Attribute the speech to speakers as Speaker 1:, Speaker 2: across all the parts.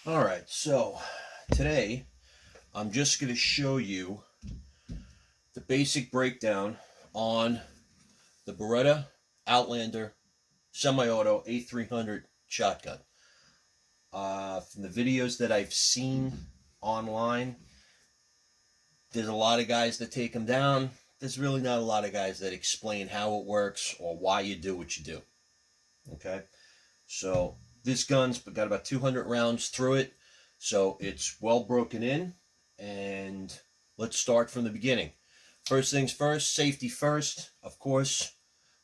Speaker 1: Alright, so today I'm just going to show you the basic breakdown on the Beretta Outlander semi-auto A300 shotgun. From the videos that I've seen online, there's a lot of guys that take them down. There's really not a lot of guys that explain how it works or why you do what you do. Okay, so this gun's got about 200 rounds through it, so it's well broken in. And let's start from the beginning. First things first, safety first. Of course,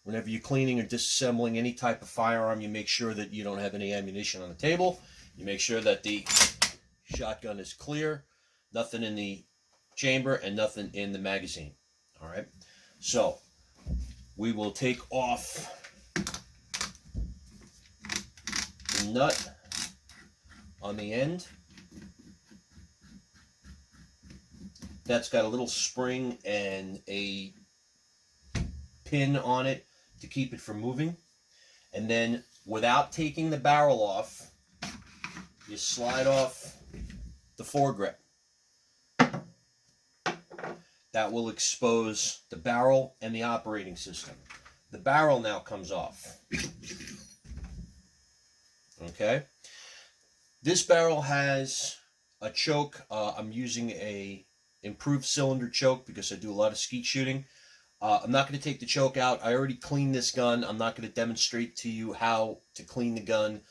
Speaker 1: whenever you're cleaning or disassembling any type of firearm, you make sure that you don't have any ammunition on the table. You make sure that the shotgun is clear, nothing in the chamber and nothing in the magazine. All right, so we will take off the nut on the end. That's got a little spring and a pin on it to keep it from moving. And then without taking the barrel off, you slide off the foregrip. That will expose the barrel and the operating system. The barrel now comes off. Okay. This barrel has a choke. I'm using a improved cylinder choke because I do a lot of skeet shooting. I'm not going to take the choke out. I already cleaned this gun. I'm not going to demonstrate to you how to clean the gun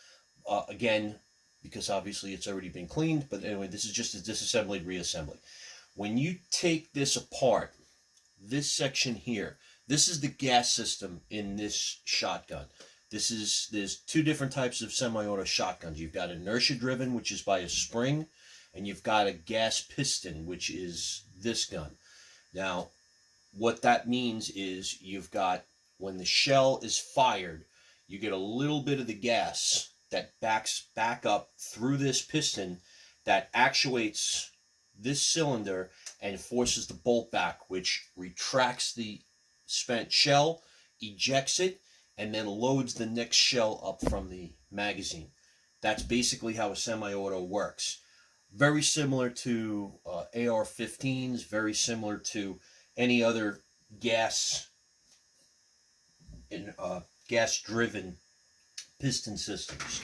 Speaker 1: again, because obviously it's already been cleaned. But anyway, this is just a disassembly, reassembly. When you take this apart, this section here, this is the gas system in this shotgun. There's two different types of semi-auto shotguns. You've got inertia driven, which is by a spring, and you've got a gas piston, which is this gun. Now, what that means is you've got, when the shell is fired, you get a little bit of the gas that backs back up through this piston that actuates this cylinder and forces the bolt back, which retracts the spent shell, ejects it, and then loads the next shell up from the magazine. That's basically how a semi-auto works. Very similar to AR-15s, very similar to any other gas-driven piston systems.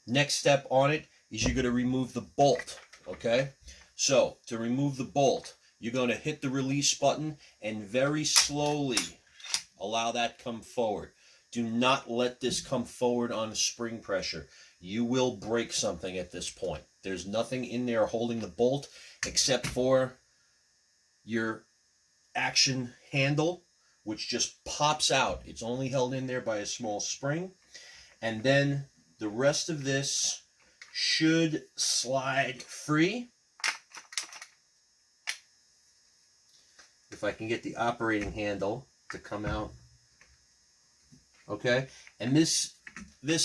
Speaker 1: Next step on it is you're going to remove the bolt. Okay, so to remove the bolt, you're going to hit the release button and very slowly allow that to come forward. Do not let this come forward on spring pressure. You will break something at this point. There's nothing in there holding the bolt except for your action handle, which just pops out. It's only held in there by a small spring. And then the rest of this should slide free. If I can get the operating handle to come out. Okay, and this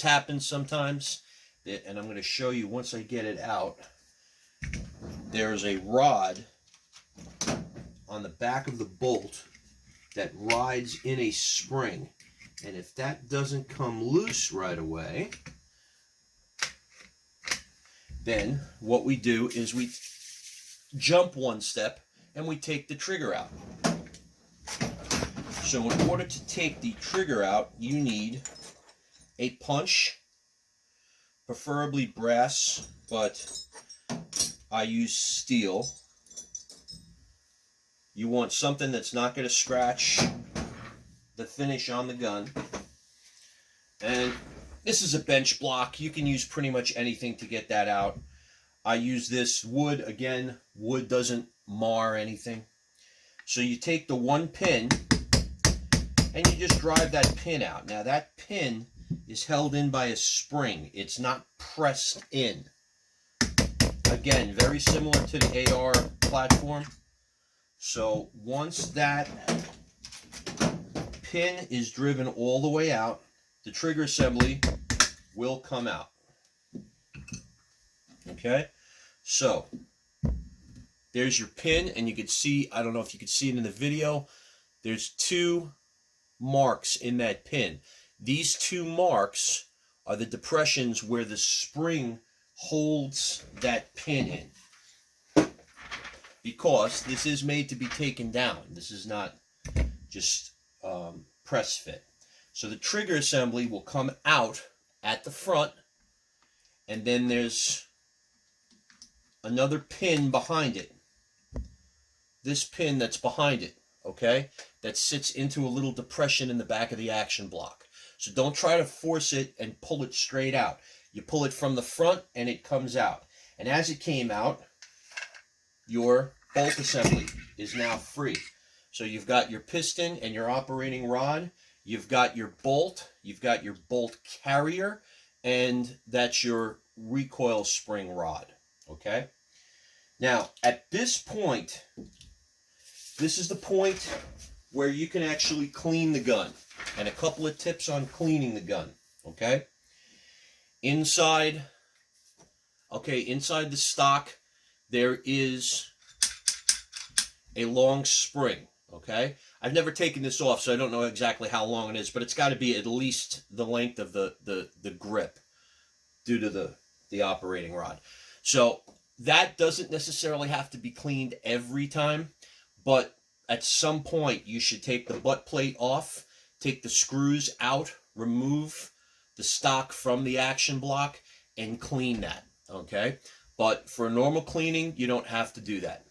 Speaker 1: happens sometimes, and I'm going to show you once I get it out. There's a rod on the back of the bolt that rides in a spring, and if that doesn't come loose right away, then what we do is we jump one step and we take the trigger out. So in order to take the trigger out, you need a punch, preferably brass, but I use steel. You want something that's not going to scratch the finish on the gun. And this is a bench block. You can use pretty much anything to get that out. I use this wood. Again, wood doesn't mar anything. So you take the one pin and you just drive that pin out. Now that pin is held in by a spring. It's not pressed in. Again, very similar to the AR platform. So once that pin is driven all the way out, the trigger assembly will come out. Okay, so there's your pin, and you can see, I don't know if you can see it in the video, there's two marks in that pin. These two marks are the depressions where the spring holds that pin in, because this is made to be taken down. This is not just press fit. So the trigger assembly will come out at the front, and then there's another pin behind it. This pin that's behind it, okay, that sits into a little depression in the back of the action block. So don't try to force it and pull it straight out. You pull it from the front and it comes out. And as it came out, your bolt assembly is now free. So you've got your piston and your operating rod, you've got your bolt carrier, and that's your recoil spring rod, okay? Now, at this point, this is the point where you can actually clean the gun. And a couple of tips on cleaning the gun, okay? Inside the stock, there is a long spring, okay? I've never taken this off, so I don't know exactly how long it is, but it's got to be at least the length of the grip due to the operating rod. So that doesn't necessarily have to be cleaned every time, but at some point you should take the butt plate off, take the screws out, remove the stock from the action block, and clean that, okay? But for a normal cleaning, you don't have to do that.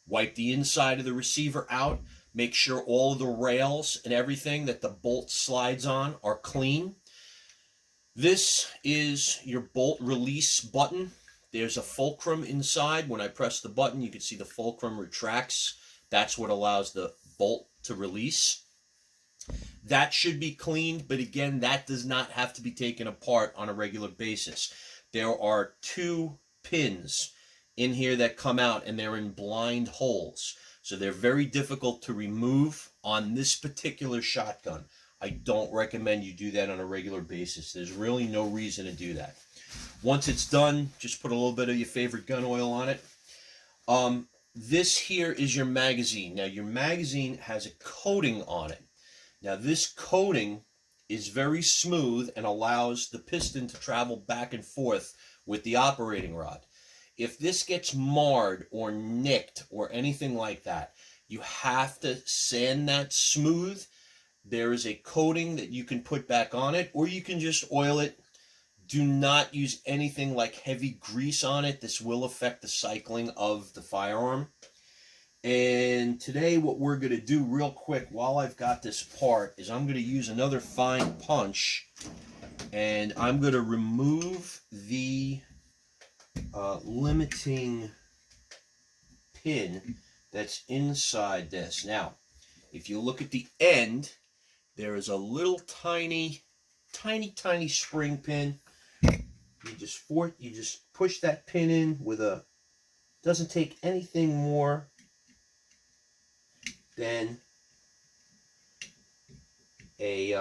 Speaker 1: Wipe the inside of the receiver out, make sure all of the rails and everything that the bolt slides on are clean. This is your bolt release button. There's a fulcrum inside. When I press the button, you can see the fulcrum retracts. That's what allows the bolt to release. That should be cleaned, but again, that does not have to be taken apart on a regular basis. There are 2 pins in here that come out, and they're in blind holes. So they're very difficult to remove on this particular shotgun. I don't recommend you do that on a regular basis. There's really no reason to do that. Once it's done, just put a little bit of your favorite gun oil on it. This here is your magazine. Now, your magazine has a coating on it. Now, this coating is very smooth and allows the piston to travel back and forth with the operating rod. If this gets marred or nicked or anything like that, you have to sand that smooth. There is a coating that you can put back on it, or you can just oil it. Do not use anything like heavy grease on it. This will affect the cycling of the firearm. And today what we're going to do real quick while I've got this part is I'm going to use another fine punch, and I'm going to remove the limiting pin that's inside this. Now, if you look at the end, there is a little tiny spring pin. You just push that pin in with a, doesn't take anything more than a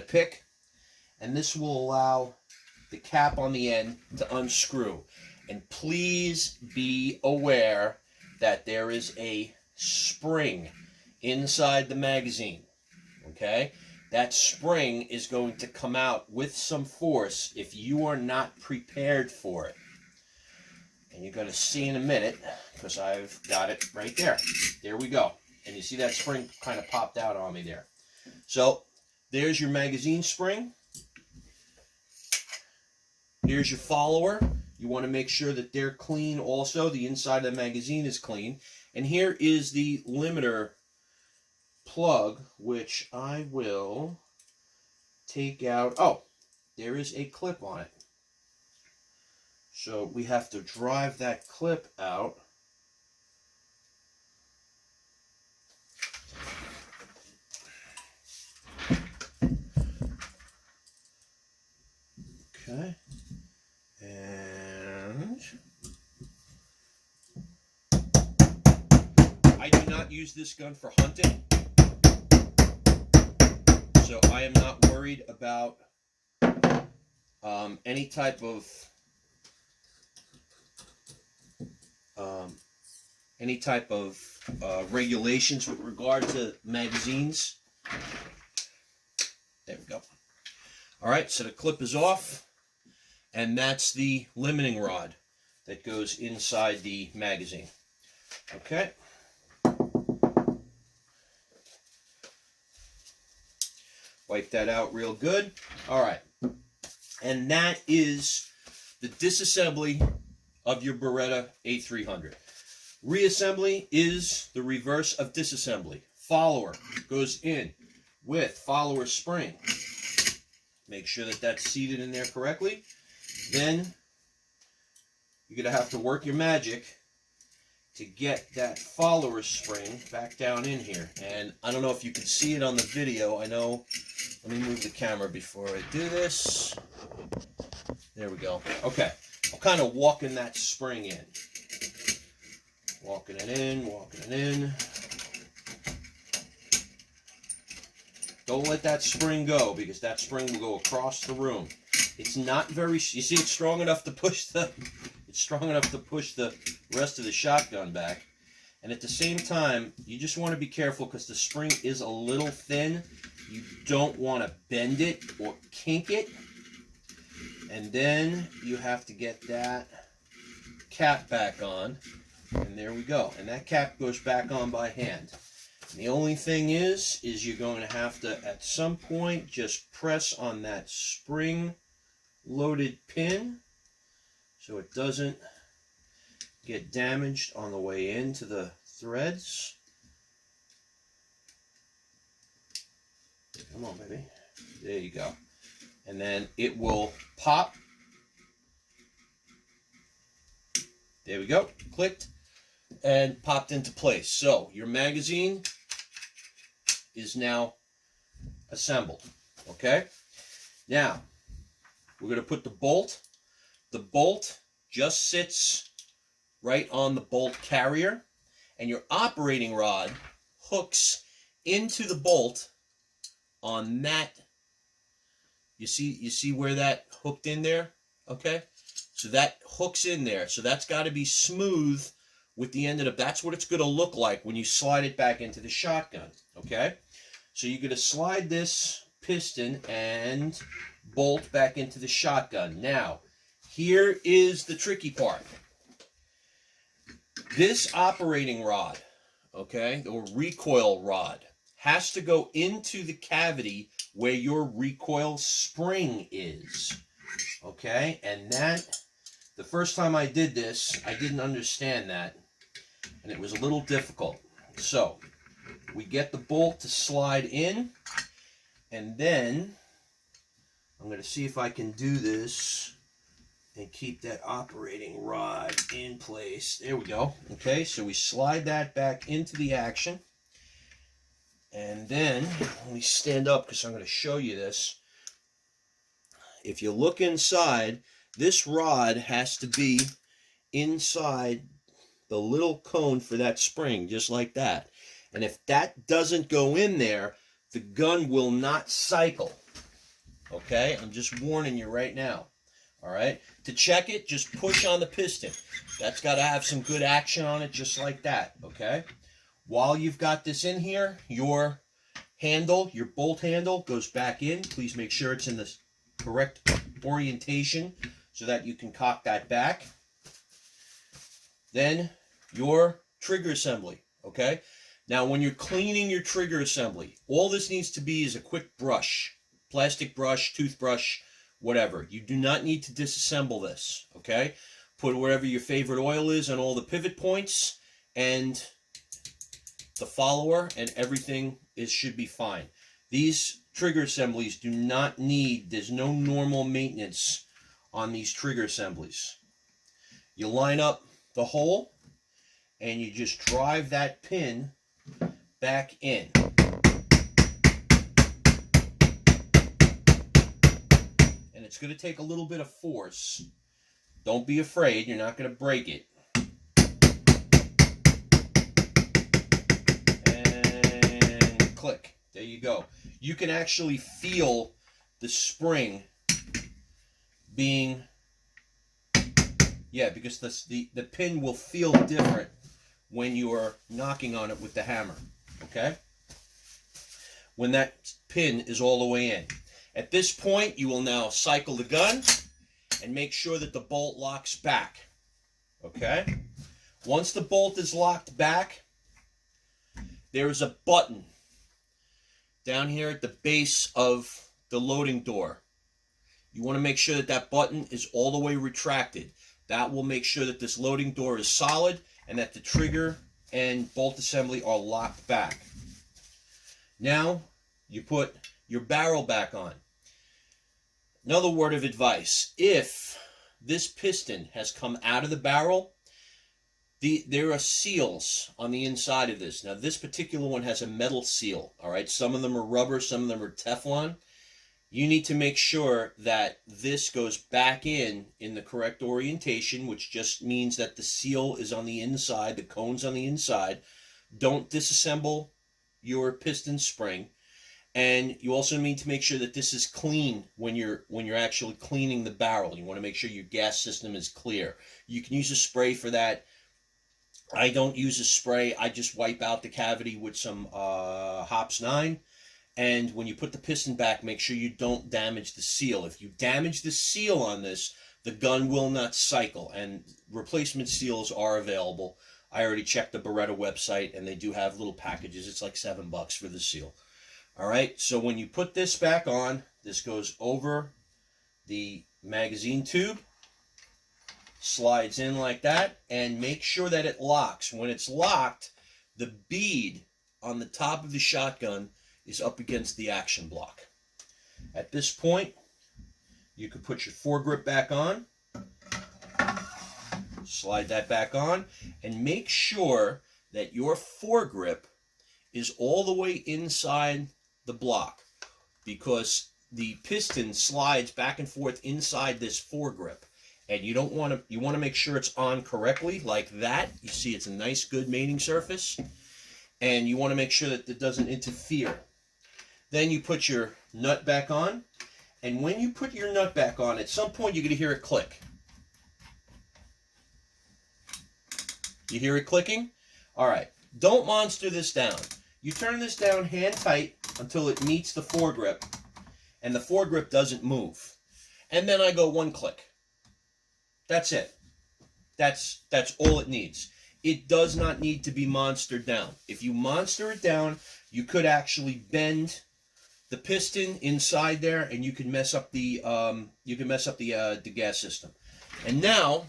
Speaker 1: pick, and this will allow the cap on the end to unscrew. And please be aware that there is a spring inside the magazine, okay? That spring is going to come out with some force if you are not prepared for it. And you're going to see in a minute, because I've got it right there. There we go. And you see that spring kind of popped out on me there. So there's your magazine spring. Here's your follower. You want to make sure that they're clean also. The inside of the magazine is clean. And here is the limiter plug, which I will take out. Oh, there is a clip on it. So we have to drive that clip out. Okay. And I do not use this gun for hunting, so I am not worried about any type of regulations with regard to magazines. There we go. All right, so the clip is off. and that's the limiting rod that goes inside the magazine. Okay. Wipe that out real good. All right. And that is the disassembly of your Beretta A300. Reassembly is the reverse of disassembly. Follower goes in with follower spring. Make sure that that's seated in there correctly. Then you're going to have to work your magic to get that follower spring back down in here. And I don't know if you can see it on the video. I know. Let me move the camera before I do this. There we go. Okay. I'm kind of walking that spring in. Walking it in, walking it in. Don't let that spring go, because that spring will go across the room. It's not very, you see, it's strong enough to push the rest of the shotgun back. And at the same time, you just want to be careful because the spring is a little thin. You don't want to bend it or kink it. And then you have to get that cap back on. And there we go. And that cap goes back on by hand. And the only thing is you're going to have to, at some point, just press on that spring-loaded pin so it doesn't get damaged on the way into the threads. Come on, baby. There you go. And then it will pop. There we go. Clicked and popped into place. So your magazine is now assembled. Okay? Now, we're going to put the bolt. The bolt just sits right on the bolt carrier, and your operating rod hooks into the bolt on that. You see where that hooked in there? Okay? So that hooks in there. So that's got to be smooth with the end of the, that's what it's going to look like when you slide it back into the shotgun. Okay? So you're going to slide this piston and bolt back into the shotgun. Now, here is the tricky part. This operating rod, okay, or recoil rod, has to go into the cavity where your recoil spring is. Okay? And that, the first time I did this, I didn't understand that. And it was a little difficult. So, we get the bolt to slide in. And then, I'm going to see if I can do this and keep that operating rod in place. There we go. Okay, so we slide that back into the action. And then, let me stand up because I'm going to show you this. If you look inside, this rod has to be inside the little cone for that spring, just like that. And if that doesn't go in there, the gun will not cycle. Okay? I'm just warning you right now. All right? To check it, just push on the piston. That's got to have some good action on it, just like that. Okay? While you've got this in here, your handle, your bolt handle, goes back in. Please make sure it's in the correct orientation so that you can cock that back. Then your trigger assembly. Okay? Now, when you're cleaning your trigger assembly, all this needs to be is a quick brush. Plastic brush, toothbrush, whatever. You do not need to disassemble this, okay? Put wherever your favorite oil is on all the pivot points and the follower, and everything should be fine. These trigger assemblies do not need, there's no normal maintenance on these trigger assemblies. You line up the hole and you just drive that pin back in. And it's going to take a little bit of force. Don't be afraid, you're not going to break it. And click. There you go. You can actually feel the spring being, yeah, because the pin will feel different when you are knocking on it with the hammer. Okay? When that pin is all the way in. At this point, you will now cycle the gun, and make sure that the bolt locks back. Okay? Once the bolt is locked back, there is a button down here at the base of the loading door. You want to make sure that that button is all the way retracted. That will make sure that this loading door is solid and that the trigger and bolt assembly are locked back. Now, you put your barrel back on. Another word of advice: if this piston has come out of the barrel, there are seals on the inside of this. Now, this particular one has a metal seal, all right? Some of them are rubber, some of them are Teflon. You need to make sure that this goes back in the correct orientation, which just means that the seal is on the inside, the cone's on the inside. Don't disassemble your piston spring. And you also need to make sure that this is clean when you're actually cleaning the barrel. You want to make sure your gas system is clear. You can use a spray for that. I don't use a spray. I just wipe out the cavity with some Hops 9. And when you put the piston back, make sure you don't damage the seal. If you damage the seal on this, the gun will not cycle. And replacement seals are available. I already checked the Beretta website, and they do have little packages. It's like $7 for the seal. All right, so when you put this back on, this goes over the magazine tube, slides in like that, and make sure that it locks. When it's locked, the bead on the top of the shotgun is up against the action block. At this point, you can put your foregrip back on, slide that back on, and make sure that your foregrip is all the way inside the block, because the piston slides back and forth inside this foregrip, and you want to make sure it's on correctly like that. You see, it's a nice, good mating surface, and you want to make sure that it doesn't interfere. Then you put your nut back on, and when you put your nut back on, at some point you're going to hear it click. You hear it clicking? All right. Don't monster this down. You turn this down hand tight until it meets the foregrip, and the foregrip doesn't move. And then I go one click. That's it. That's all it needs. It does not need to be monstered down. If you monster it down, you could actually bend the piston inside there, and you can mess up the the gas system. And now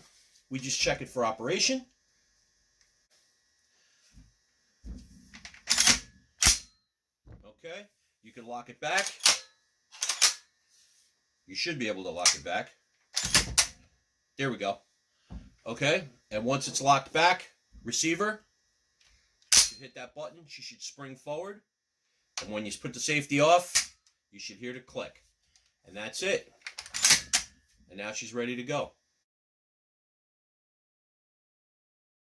Speaker 1: we just check it for operation. Okay, you can lock it back. You should be able to lock it back. There we go. Okay, and once it's locked back, receiver, you hit that button, she should spring forward. And when you put the safety off, you should hear the click. And that's it. And now she's ready to go.